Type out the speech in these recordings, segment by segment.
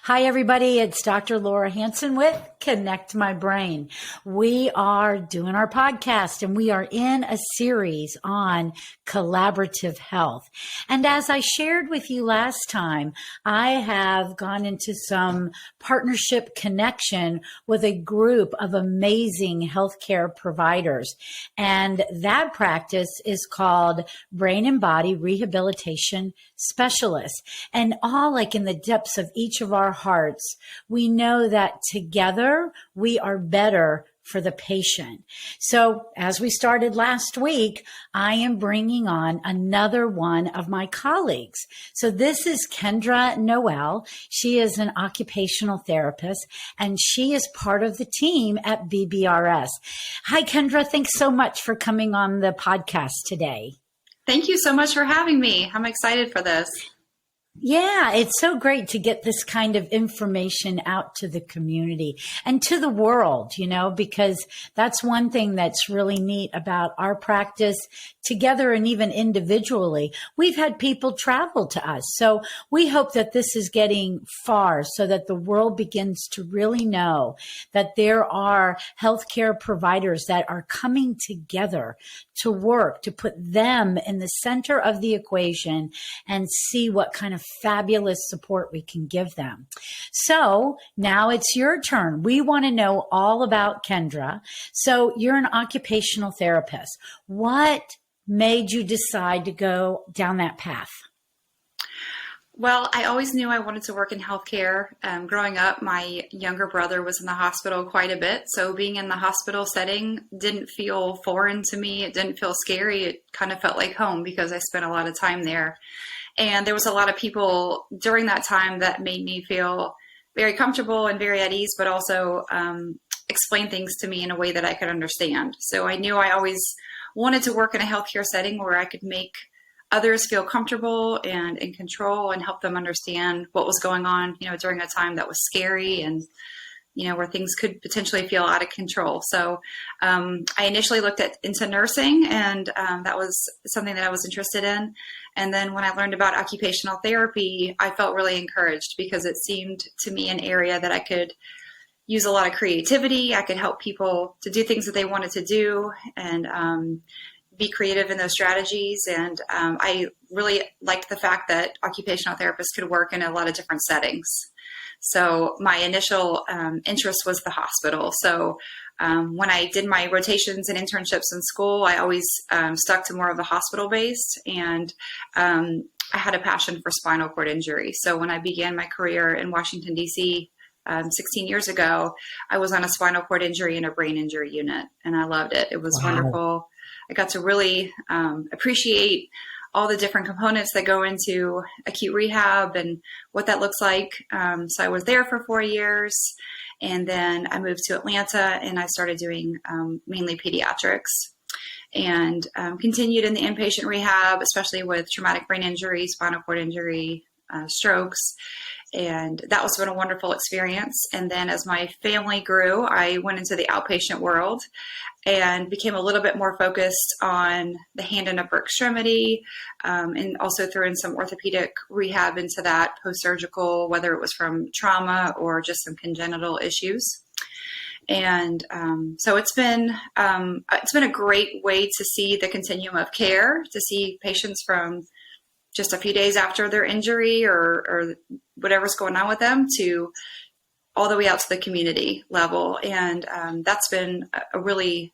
Hi, everybody. It's Dr. Laura Hanson with Connect My Brain. We are doing our podcast and we are in a series on collaborative health. And as I shared with you last time, I have gone into some partnership connection with a group of amazing healthcare providers. And that practice is called Brain and Body Rehabilitation Specialists. And all like in the depths of each of our hearts, we know that together we are better for the patient. So as we started last week, I am bringing on another one of my colleagues. So this is Kendra Noel. She is an occupational therapist and she is part of the team at BBRS. Hi, Kendra. Thanks so much for coming on the podcast today. Thank you so much for having me. I'm excited for this. Yeah, it's so great to get this kind of information out to the community and to the world, because that's one thing that's really neat about our practice together and even individually. We've had people travel to us. So we hope that this is getting far so that the world begins to really know that there are healthcare providers that are coming together to work, to put them in the center of the equation and see what kind of fabulous support we can give them. So now it's your turn. We want to know all about Kendra. So you're an occupational therapist. What made you decide to go down that path? Well, I always knew I wanted to work in healthcare. Growing up, my younger brother was in the hospital quite a bit. So being in the hospital setting didn't feel foreign to me. It didn't feel scary. It kind of felt like home because I spent a lot of time there. And there was a lot of people during that time that made me feel very comfortable and very at ease, but also explain things to me in a way that I could understand. So I knew I always wanted to work in a healthcare setting where I could make others feel comfortable and in control and help them understand what was going on, during a time that was scary and, where things could potentially feel out of control. So I initially looked into nursing and that was something that I was interested in. And then when I learned about occupational therapy, I felt really encouraged because it seemed to me an area that I could use a lot of creativity. I could help people to do things that they wanted to do and be creative in those strategies. And I really liked the fact that occupational therapists could work in a lot of different settings. So my initial interest was the hospital. So when I did my rotations and internships in school, I always stuck to more of the hospital-based, and I had a passion for spinal cord injury. So when I began my career in Washington, D.C., 16 years ago, I was on a spinal cord injury and a brain injury unit, and I loved it. It was wonderful. I got to really appreciate all the different components that go into acute rehab and what that looks like. So I was there for 4 years, and then I moved to Atlanta and I started doing mainly pediatrics and continued in the inpatient rehab, especially with traumatic brain injury, spinal cord injury, strokes. And that was been a wonderful experience. And then as my family grew, I went into the outpatient world and became a little bit more focused on the hand and upper extremity, and also threw in some orthopedic rehab into that post-surgical, whether it was from trauma or just some congenital issues. And so it's been a great way to see the continuum of care, to see patients from just a few days after their injury or whatever's going on with them to all the way out to the community level. And that's been a really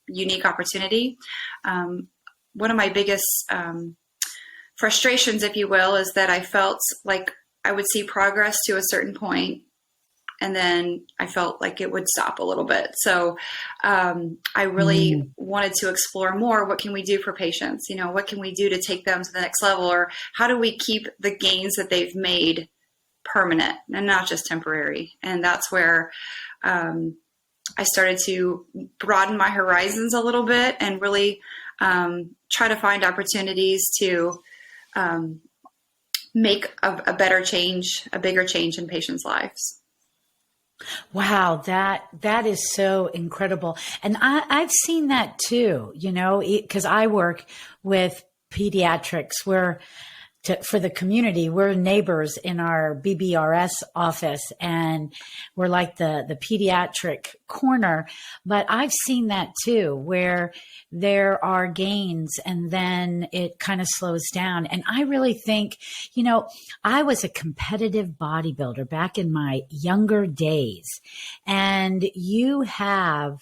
unique opportunity. One of my biggest frustrations, if you will, is that I felt like I would see progress to a certain point, and then I felt like it would stop a little bit. So I really wanted to explore more. What can we do for patients? What can we do to take them to the next level? Or how do we keep the gains that they've made permanent and not just temporary? And that's where I started to broaden my horizons a little bit and really try to find opportunities to make a better change, a bigger change in patients' lives. Wow, that is so incredible. And I've seen that too, because I work with pediatrics where for the community. We're neighbors in our BBRS office, and we're like the pediatric corner. But I've seen that too, where there are gains and then it kind of slows down. And I really think, I was a competitive bodybuilder back in my younger days, and you have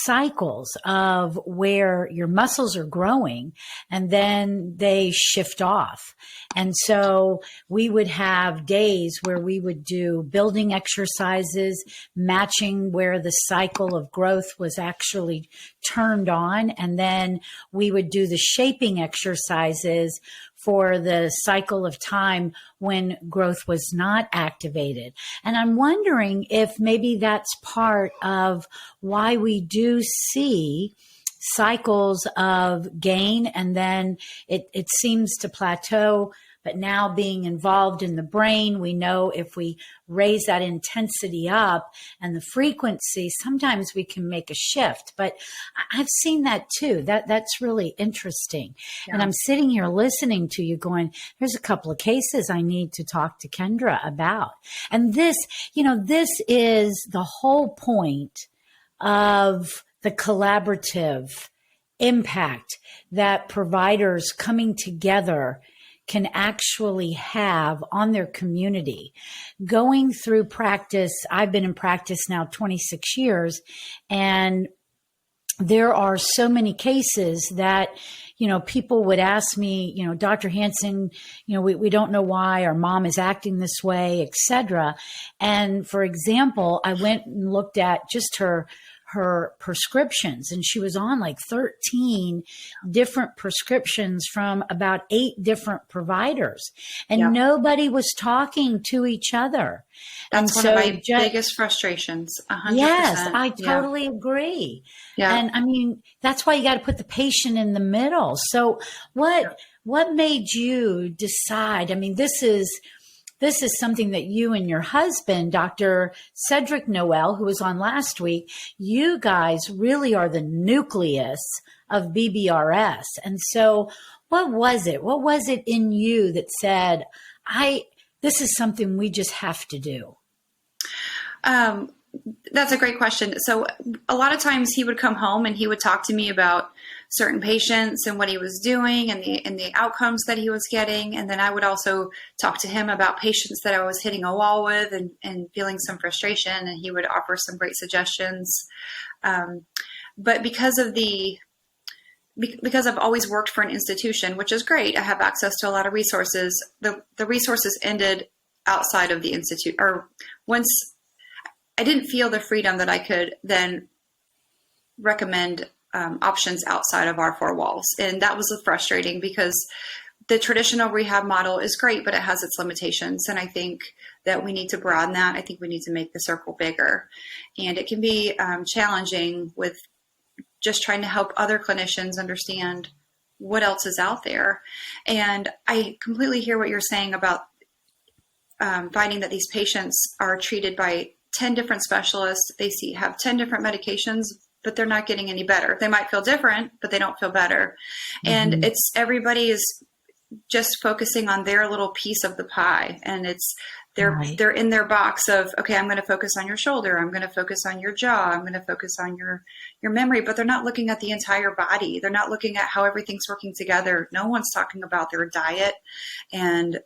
cycles of where your muscles are growing and then they shift off. And so we would have days where we would do building exercises, matching where the cycle of growth was actually turned on. And then we would do the shaping exercises for the cycle of time when growth was not activated. And I'm wondering if maybe that's part of why we do see cycles of gain and then it seems to plateau. But now being involved in the brain, we know if we raise that intensity up and the frequency, sometimes we can make a shift. But I've seen that too. That's really interesting. Yeah. And I'm sitting here listening to you going, there's a couple of cases I need to talk to Kendra about. And this is the whole point of the collaborative impact that providers coming together can actually have on their community. Going through practice, I've been in practice now 26 years, and there are so many cases that, people would ask me, Dr. Hansen, we don't know why our mom is acting this way, etc. And for example, I went and looked at just her prescriptions, and she was on like 13 different prescriptions from about 8 different providers, and nobody was talking to each other. That's one of my biggest frustrations. 100%. Yes, I totally agree. Yeah. And I mean, that's why you got to put the patient in the middle. So what made you decide? I mean, this is something that you and your husband, Dr. Kendra Noel, who was on last week, you guys really are the nucleus of BBRS. And so what was it? What was it in you that said, this is something we just have to do? That's a great question. So a lot of times he would come home and he would talk to me about certain patients and what he was doing and the outcomes that he was getting. And then I would also talk to him about patients that I was hitting a wall with and feeling some frustration, and he would offer some great suggestions. But because I've always worked for an institution, which is great, I have access to a lot of resources. The resources ended outside of the institute, or once I didn't feel the freedom that I could then recommend options outside of our 4 walls. And that was frustrating because the traditional rehab model is great, but it has its limitations. And I think that we need to broaden that. I think we need to make the circle bigger. And it can be challenging with just trying to help other clinicians understand what else is out there. And I completely hear what you're saying about finding that these patients are treated by 10 different specialists. They have 10 different medications, but they're not getting any better. They might feel different, but they don't feel better. Mm-hmm. And everybody is just focusing on their little piece of the pie. And they're in their box of, okay, I'm going to focus on your shoulder. I'm going to focus on your jaw. I'm going to focus on your memory, but they're not looking at the entire body. They're not looking at how everything's working together. No one's talking about their diet and,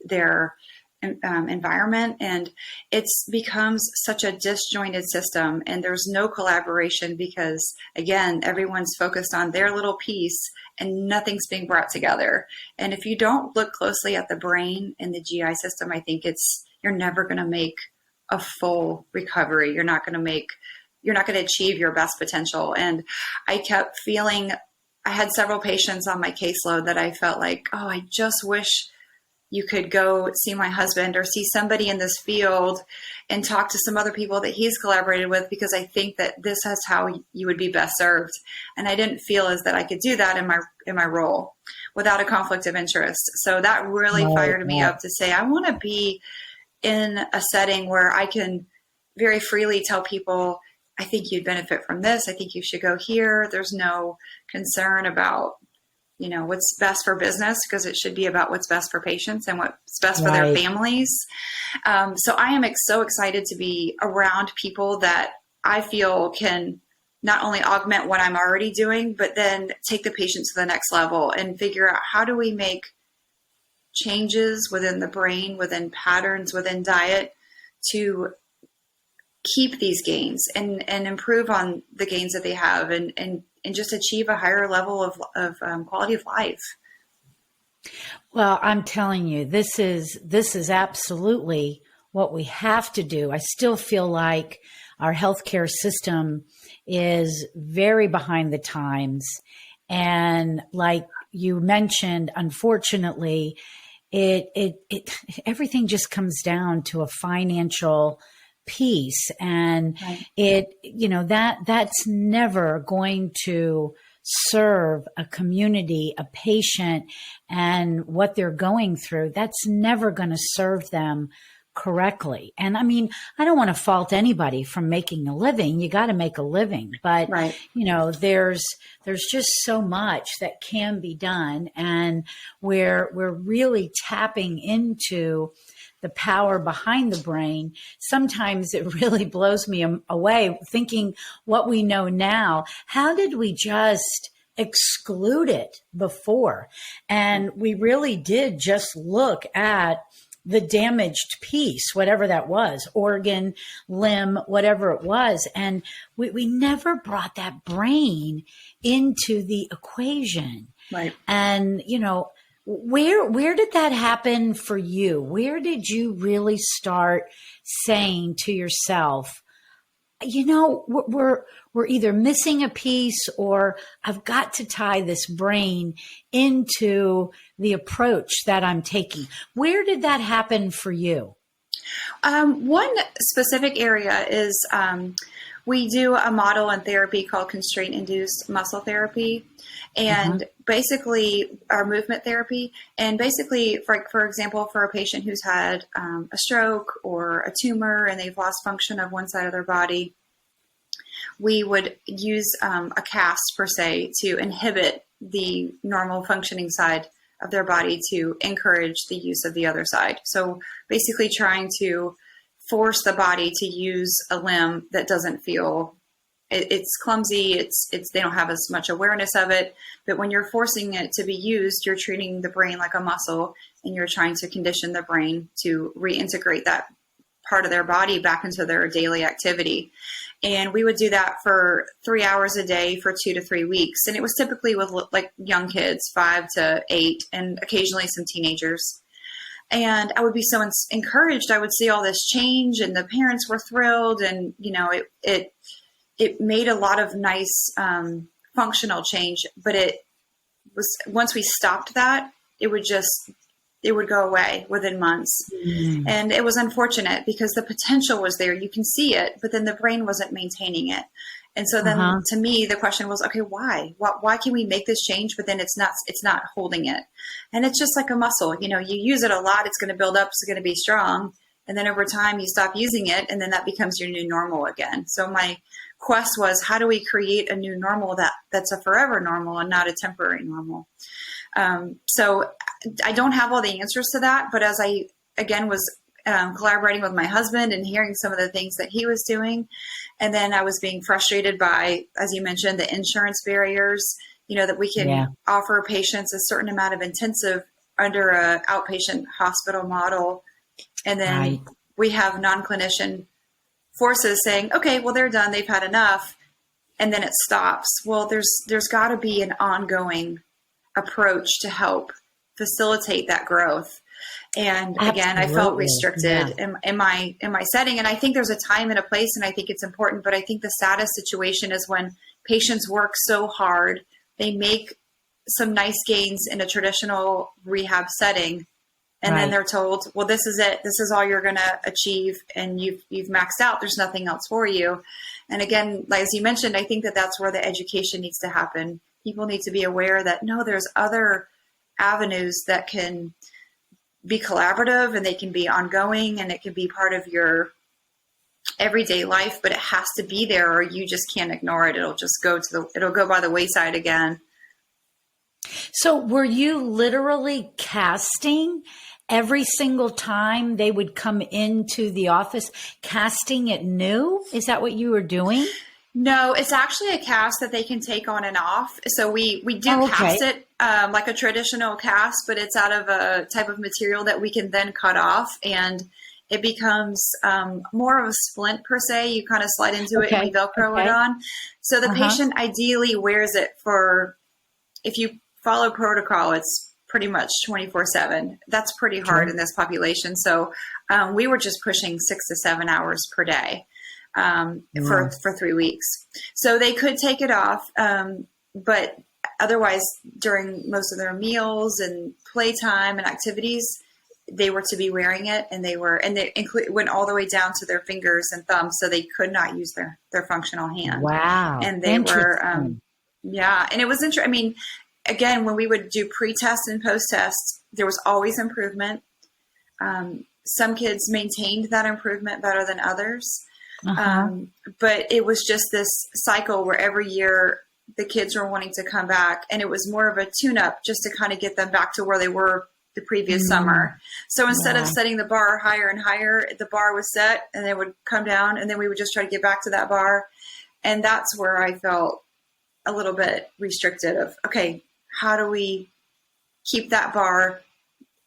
their environment, and it's becomes such a disjointed system, and there's no collaboration because, again, everyone's focused on their little piece and nothing's being brought together. And if you don't look closely at the brain and the GI system, I think you're never going to make a full recovery. You're not going to achieve your best potential. And I kept feeling, I had several patients on my caseload that I felt like, oh, I just wish you could go see my husband or see somebody in this field and talk to some other people that he's collaborated with, because I think that this is how you would be best served. And I didn't feel as that I could do that in my role without a conflict of interest. So that really fired me up to say, I want to be in a setting where I can very freely tell people, I think you'd benefit from this. I think you should go here. There's no concern about what's best for business, because it should be about what's best for patients and what's best for their families. So I am so excited to be around people that I feel can not only augment what I'm already doing, but then take the patient to the next level and figure out how do we make changes within the brain, within patterns, within diet to keep these gains and improve on the gains that they have and just achieve a higher level of quality of life. Well, I'm telling you, this is absolutely what we have to do. I still feel like our healthcare system is very behind the times. And like you mentioned, unfortunately, it everything just comes down to a financial piece. And that's never going to serve a community, a patient, and what they're going through. That's never going to serve them correctly. And I mean, I don't want to fault anybody from making a living. You got to make a living, but there's just so much that can be done, and we're really tapping into the power behind the brain. Sometimes it really blows me away thinking what we know now. How did we just exclude it before? And we really did just look at the damaged piece, whatever that was, organ, limb, whatever it was. And we never brought that brain into the equation. Right. And, where did that happen for you? Where did you really start saying to yourself, we're either missing a piece, or I've got to tie this brain into the approach that I'm taking? Where did that happen for you? One specific area is we do a model in therapy called constraint-induced muscle therapy, and basically our movement therapy. And basically, for example, for a patient who's had a stroke or a tumor and they've lost function of one side of their body, we would use a cast, per se, to inhibit the normal functioning side of their body to encourage the use of the other side. So basically trying to force the body to use a limb that doesn't feel, it's clumsy, it's they don't have as much awareness of it. But when you're forcing it to be used, you're treating the brain like a muscle, and you're trying to condition the brain to reintegrate that part of their body back into their daily activity. And we would do that for 3 hours a day for 2 to 3 weeks. And it was typically with like young kids, 5 to 8, and occasionally some teenagers. And I would be so encouraged. I would see all this change, and the parents were thrilled. And, it made a lot of nice functional change. But it was, once we stopped that, it would go away within months. And it was unfortunate because the potential was there. You can see it, but then the brain wasn't maintaining it. And so then to me, the question was, okay, why? Why can we make this change, but then it's not holding it? And it's just like a muscle. You use it a lot, it's going to build up, it's going to be strong. And then over time you stop using it, and then that becomes your new normal again. So my quest was, how do we create a new normal that's a forever normal and not a temporary normal? So I don't have all the answers to that, but as I, again, was collaborating with my husband and hearing some of the things that he was doing, and then I was being frustrated by, as you mentioned, the insurance barriers, that we can offer patients a certain amount of intensive under a outpatient hospital model. And then we have non-clinician forces saying, okay, well, they're done, they've had enough. And then it stops. Well, there's got to be an ongoing approach to help facilitate that growth. And again, I felt restricted in my setting. And I think there's a time and a place, and I think it's important, but I think the saddest situation is when patients work so hard, they make some nice gains in a traditional rehab setting, and then they're told, well, this is it. This is all you're going to achieve, and you've maxed out. There's nothing else for you. And again, like as you mentioned, I think that's where the education needs to happen. People need to be aware that, no, there's other avenues that can be collaborative, and they can be ongoing, and it can be part of your everyday life, but it has to be there, or you just can't ignore it. It'll just it'll go by the wayside again. So were you literally casting every single time they would come into the office, casting it new? Is that what you were doing? No, it's actually a cast that they can take on and off. So we do cast it like a traditional cast, but it's out of a type of material that we can then cut off, and it becomes more of a splint per se. You kind of slide into it and we Velcro it on. So the patient ideally wears it for, if you follow protocol, it's pretty much 24/7. That's pretty hard in this population. So we were just pushing 6 to 7 hours per day. For 3 weeks. So they could take it off. But otherwise during most of their meals and playtime and activities, they were to be wearing it, and they went all the way down to their fingers and thumbs. So they could not use their functional hand. Wow. And they were, and it was interesting. I mean, again, when we would do pre-test and post-test, there was always improvement. Some kids maintained that improvement better than others. But it was just this cycle where every year the kids were wanting to come back, and it was more of a tune-up just to kind of get them back to where they were the previous summer. So instead of setting the bar higher and higher, the bar was set and they would come down, and then we would just try to get back to that bar. And that's where I felt a little bit restricted of, okay, how do we keep that bar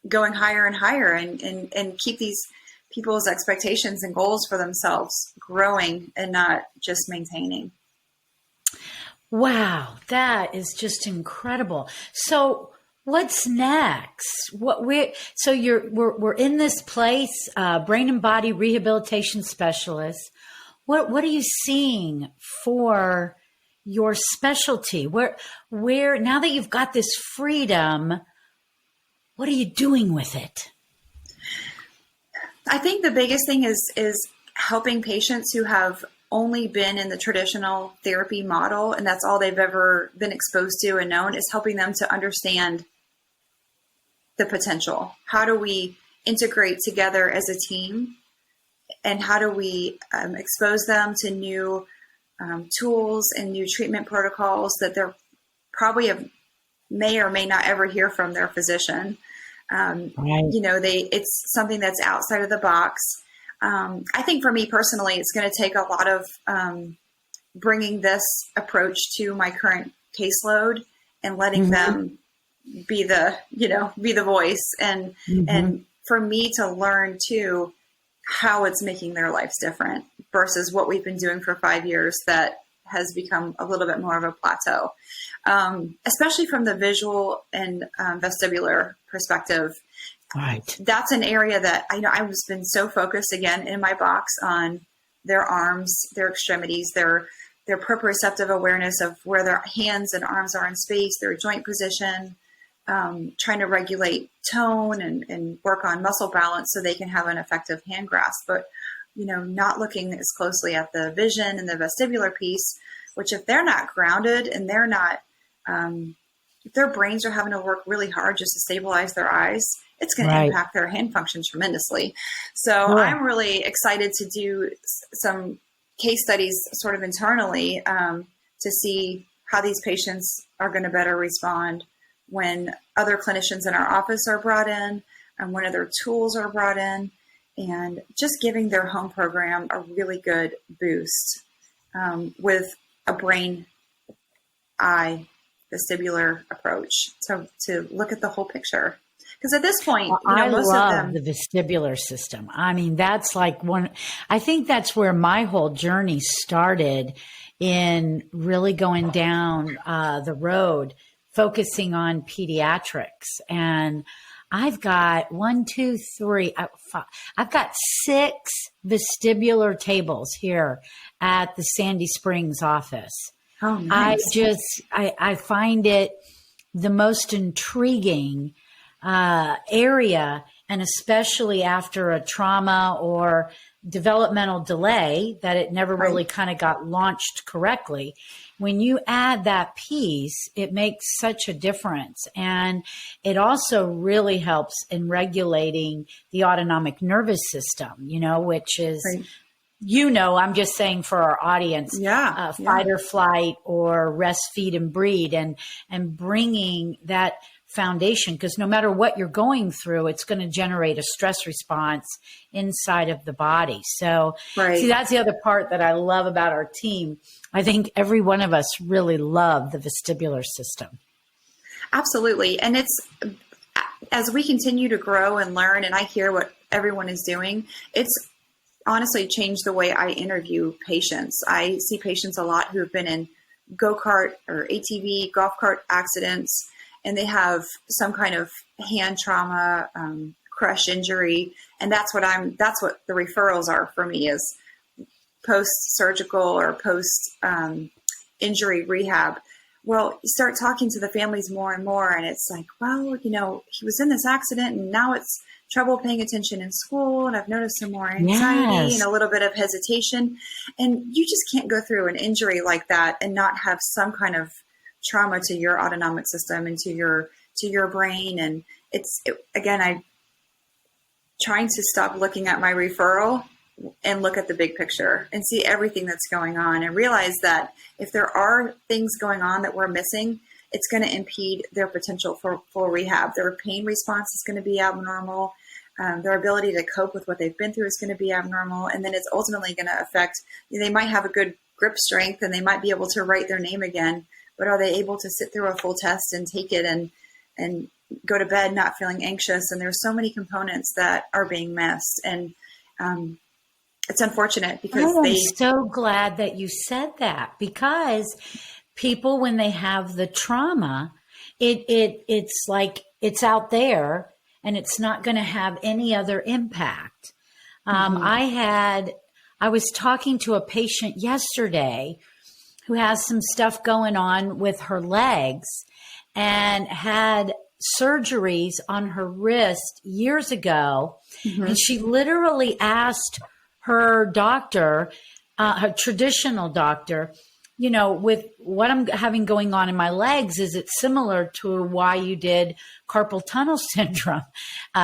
going higher and higher and keep these people's expectations and goals for themselves growing and not just maintaining. Wow, that is just incredible. So what's next? We're in this place, brain and body rehabilitation specialist. What are you seeing for your specialty? Where now that you've got this freedom, what are you doing with it? I think the biggest thing is helping patients who have only been in the traditional therapy model, and that's all they've ever been exposed to and known, is helping them to understand the potential. How do we integrate together as a team, and how do we expose them to new tools and new treatment protocols that they're probably may or may not ever hear from their physician. It's something that's outside of the box. I think for me personally, it's going to take a lot of bringing this approach to my current caseload and letting them be the voice, and for me to learn too how it's making their lives different versus what we've been doing for 5 years that has become a little bit more of a plateau, especially from the visual and vestibular perspective. Right. That's an area that I've been so focused again in my box on their arms, their extremities, their proprioceptive awareness of where their hands and arms are in space, their joint position, trying to regulate tone and work on muscle balance so they can have an effective hand grasp. But not looking as closely at the vision and the vestibular piece, which if they're not grounded and they're not, if their brains are having to work really hard just to stabilize their eyes, it's going to impact their hand function tremendously. So I'm really excited to do some case studies sort of internally to see how these patients are going to better respond when other clinicians in our office are brought in and when other tools are brought in, and just giving their home program a really good boost with a brain, eye, vestibular approach to look at the whole picture. Because at this point, I most love of them, the vestibular system. I mean, that's like I think that's where my whole journey started in really going down the road, focusing on pediatrics. And I've got 5. I've got 6 vestibular tables here at the Sandy Springs office. Oh, nice. I find it the most intriguing area, and especially after a trauma or developmental delay that it never really kind of got launched correctly. When you add that piece, it makes such a difference. And it also really helps in regulating the autonomic nervous system, which is I'm just saying for our audience, fight or flight or rest, feed and breed, and bringing that foundation, because no matter what you're going through, it's going to generate a stress response inside of the body. So see, that's the other part that I love about our team. I think every one of us really love the vestibular system. Absolutely. And it's, as we continue to grow and learn, and I hear what everyone is doing, it's honestly changed the way I interview patients. I see patients a lot who have been in go-kart or ATV, golf cart accidents, and they have some kind of hand trauma, crush injury. And that's what the referrals are for me, is post-surgical or post-injury rehab. Well, you start talking to the families more and more, and it's like, well, he was in this accident and now it's trouble paying attention in school, and I've noticed some more anxiety and a little bit of hesitation. And you just can't go through an injury like that and not have some kind of trauma to your autonomic system and to your brain. And I'm trying to stop looking at my referral and look at the big picture and see everything that's going on, and realize that if there are things going on that we're missing, it's going to impede their potential for full rehab. Their pain response is going to be abnormal. Their ability to cope with what they've been through is going to be abnormal. And then it's ultimately going to affect, they might have a good grip strength and they might be able to write their name again, but are they able to sit through a full test and take it and go to bed not feeling anxious? And there's so many components that are being missed. And it's unfortunate because I'm so glad that you said that, because people, when they have the trauma, it's like it's out there and it's not going to have any other impact. I was talking to a patient yesterday who has some stuff going on with her legs and had surgeries on her wrist years ago. And she literally asked her doctor, her traditional doctor, with what I'm having going on in my legs, is it similar to why you did carpal tunnel syndrome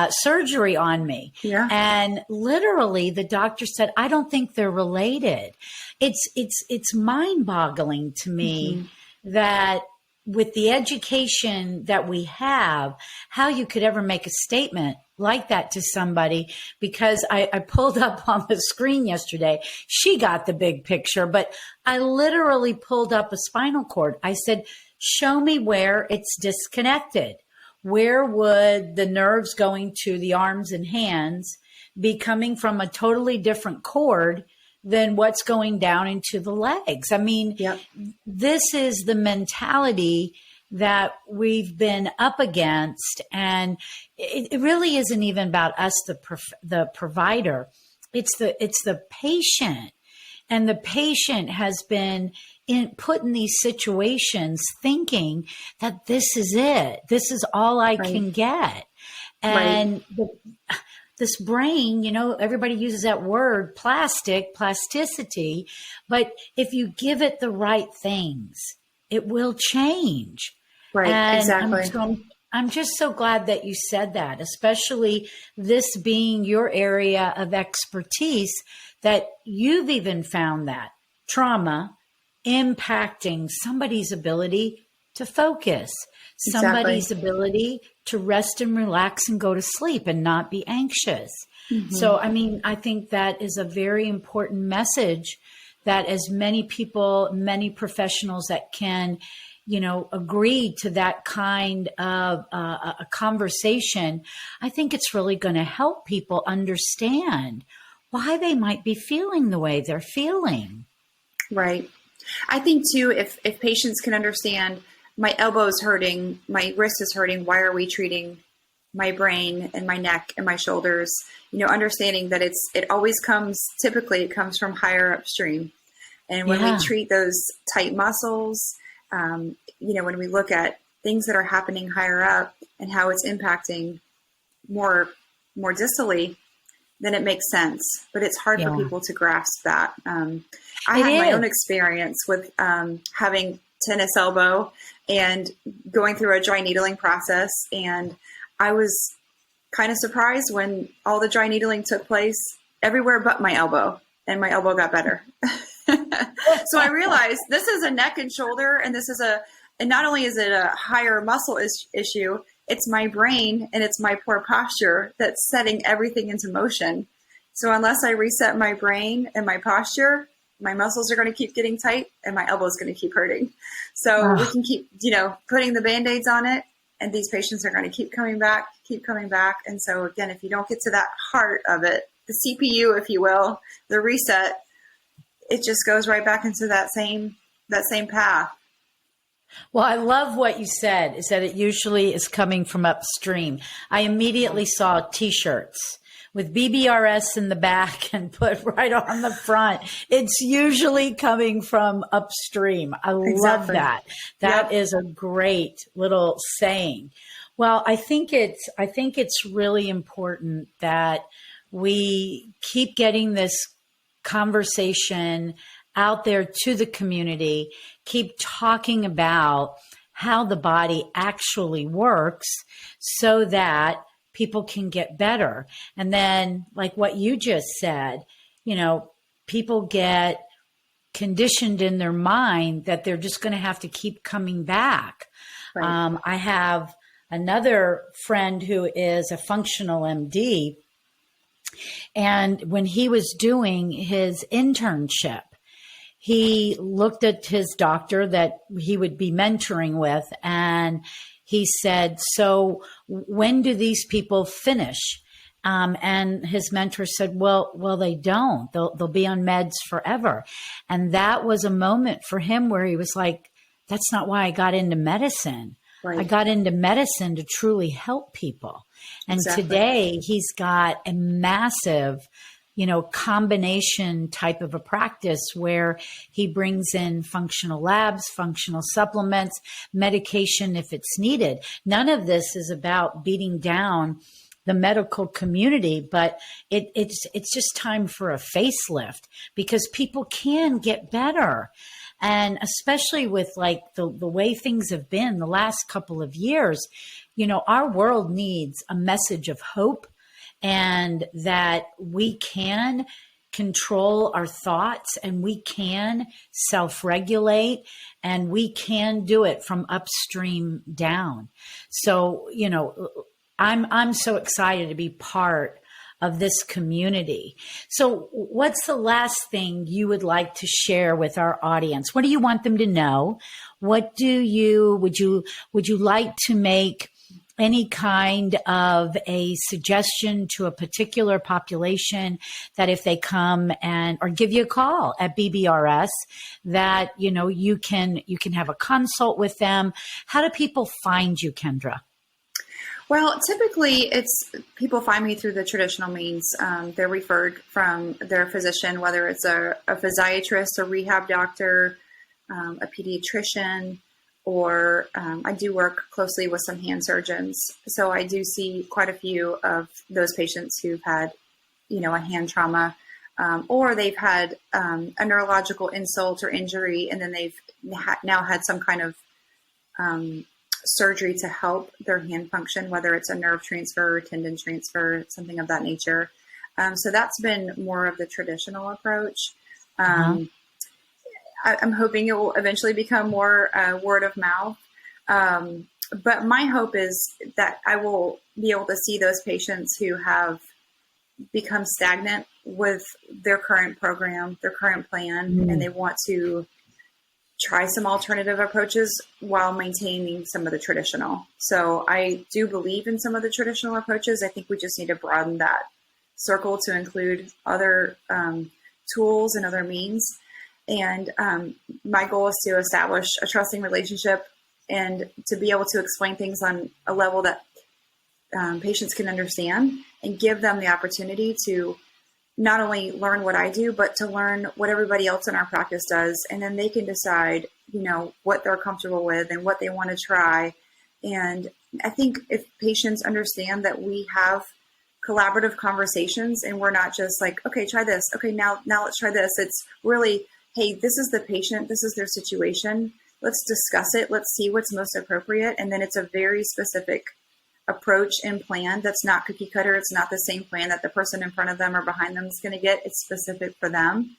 surgery on me? Yeah. And literally the doctor said, I don't think they're related. It's mind-boggling to me that with the education that we have, how you could ever make a statement like that to somebody, because I pulled up on the screen yesterday. She got the big picture, but I literally pulled up a spinal cord. I said, show me where it's disconnected. Where would the nerves going to the arms and hands be coming from a totally different cord than what's going down into the legs? I mean, this is the mentality that we've been up against. And it really isn't even about us, the provider. It's the patient. And the patient has been put in these situations thinking that this is it. This is all I can get. And this brain, everybody uses that word, plasticity, but if you give it the right things, it will change. Right, and exactly. I'm just so glad that you said that, especially this being your area of expertise, that you've even found that trauma impacting somebody's ability to focus, somebody's ability to rest and relax and go to sleep and not be anxious. So, I think that is a very important message, that as many people, many professionals that can, agree to that kind of a conversation, I think it's really going to help people understand why they might be feeling the way they're feeling. Right. I think too, if patients can understand, my elbow's hurting, my wrist is hurting, why are we treating my brain and my neck and my shoulders? Understanding that it always comes from higher upstream. And when we treat those tight muscles, when we look at things that are happening higher up and how it's impacting more distally, then it makes sense. But it's hard for people to grasp that. I had my own experience with having tennis elbow and going through a dry needling process. And I was kind of surprised when all the dry needling took place everywhere but my elbow. and my elbow got better. So I realized this is a neck and shoulder, and and not only is it a higher muscle issue, it's my brain and it's my poor posture that's setting everything into motion. So unless I reset my brain and my posture, my muscles are going to keep getting tight and my elbow is going to keep hurting. So we can keep, putting the Band-Aids on it, and these patients are going to keep coming back. And so again, if you don't get to that heart of it, the CPU, if you will, the reset, it just goes right back into that same path. Well, I love what you said, is that it usually is coming from upstream. I immediately saw T-shirts with BBRS in the back and put right on the front. It's usually coming from upstream. I love that. That is a great little saying. Well, I think it's really important that we keep getting this conversation out there to the community, keep talking about how the body actually works so that people can get better. And then, like what you just said, people get conditioned in their mind that they're just going to have to keep coming back. Right. I have another friend who is a functional MD, and when he was doing his internship, he looked at his doctor that he would be mentoring with, and he said, "So when do these people finish?" And his mentor said, well, they don't. They'll be on meds forever. And that was a moment for him where he was like, that's not why I got into medicine. Right. I got into medicine to truly help people. And today he's got a massive, combination type of a practice where he brings in functional labs, functional supplements, medication if it's needed. None of this is about beating down the medical community, but it's just time for a facelift, because people can get better. And especially with like the way things have been the last couple of years, our world needs a message of hope, and that we can control our thoughts, and we can self-regulate, and we can do it from upstream down. So, I'm so excited to be part of this community. So what's the last thing you would like to share with our audience? What do you want them to know? Would you like to make any kind of a suggestion to a particular population that if they come or give you a call at BBRS, that, you can have a consult with them? How do people find you, Kendra? Well, typically people find me through the traditional means. They're referred from their physician, whether it's a physiatrist, a rehab doctor, a pediatrician, or I do work closely with some hand surgeons. So I do see quite a few of those patients who've had, a hand trauma, or they've had a neurological insult or injury, and then they've now had some kind of surgery to help their hand function, whether it's a nerve transfer, tendon transfer, something of that nature. So that's been more of the traditional approach. I'm hoping it will eventually become more word of mouth. But my hope is that I will be able to see those patients who have become stagnant with their current program, their current plan, and they want to try some alternative approaches while maintaining some of the traditional. So I do believe in some of the traditional approaches. I think we just need to broaden that circle to include other tools and other means. And my goal is to establish a trusting relationship and to be able to explain things on a level that patients can understand, and give them the opportunity to not only learn what I do, but to learn what everybody else in our practice does. And then they can decide, what they're comfortable with and what they want to try. And I think if patients understand that we have collaborative conversations and we're not just like, okay, try this. Okay, now let's try this. It's really, hey, this is the patient. This is their situation. Let's discuss it. Let's see what's most appropriate. And then it's a very specific approach and plan that's not cookie cutter. It's not the same plan that the person in front of them or behind them is going to get. It's specific for them,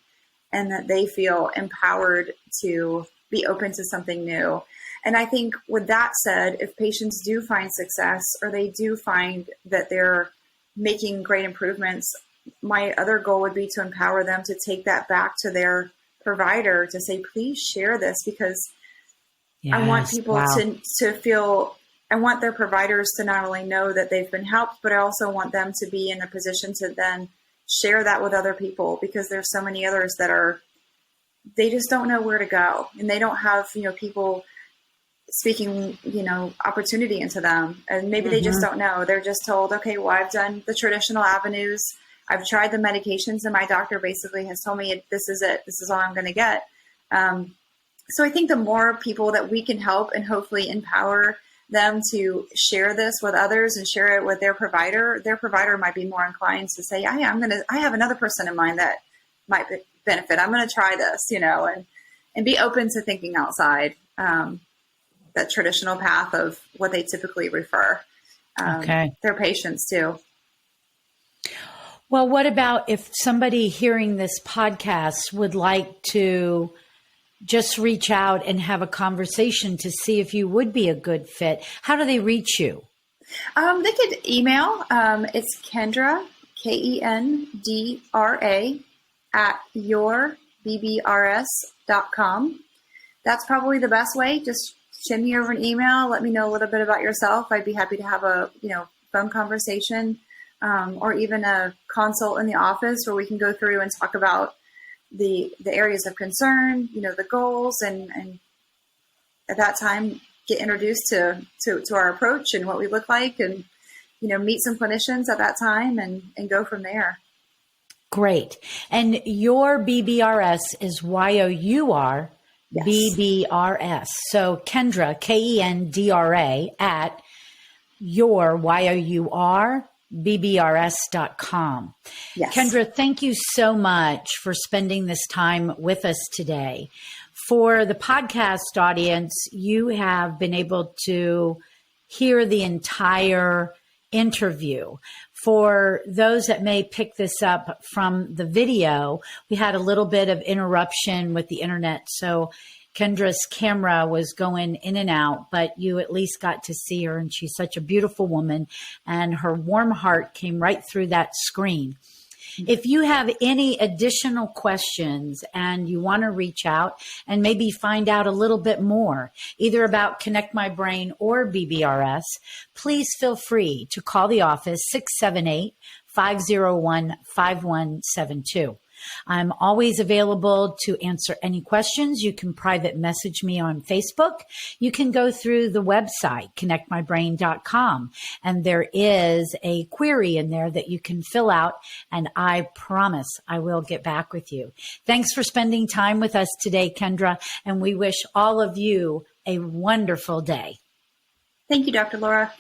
and that they feel empowered to be open to something new. And I think with that said, if patients do find success or they do find that they're making great improvements, my other goal would be to empower them to take that back to their provider to say, please share this, because yes, I want people to feel, I want their providers to not only know that they've been helped, but I also want them to be in a position to then share that with other people, because there's so many others that they just don't know where to go, and they don't have, people speaking, opportunity into them. And maybe they just don't know. They're just told, okay, well, I've done the traditional avenues. I've tried the medications, and my doctor basically has told me this is it. This is all I'm going to get. So I think the more people that we can help and hopefully empower them to share this with others and share it with their provider might be more inclined to say, I have another person in mind that might benefit. I'm going to try this, and be open to thinking outside that traditional path of what they typically refer their patients to. Well, what about if somebody hearing this podcast would like to just reach out and have a conversation to see if you would be a good fit? How do they reach you? They could email. It's Kendra, Kendra, at yourbBRS.com. That's probably the best way. Just send me over an email. Let me know a little bit about yourself. I'd be happy to have a phone conversation, or even a consult in the office where we can go through and talk about the areas of concern, the goals, and at that time get introduced to our approach and what we look like, and meet some clinicians at that time and go from there. Great. And your BBRS is YOUR yes. BBRS. So Kendra, Kendra, at your YOUR BBRS.com. Yes. Kendra, thank you so much for spending this time with us today. For the podcast audience, you have been able to hear the entire interview. For those that may pick this up from the video, we had a little bit of interruption with the internet, so Kendra's camera was going in and out, but you at least got to see her, and she's such a beautiful woman, and her warm heart came right through that screen. If you have any additional questions and you want to reach out and maybe find out a little bit more, either about Connect My Brain or BBRS, please feel free to call the office 678-501-5172. I'm always available to answer any questions. You can private message me on Facebook. You can go through the website, connectmybrain.com, and there is a query in there that you can fill out, and I promise I will get back with you. Thanks for spending time with us today, Kendra, and we wish all of you a wonderful day. Thank you, Dr. Laura.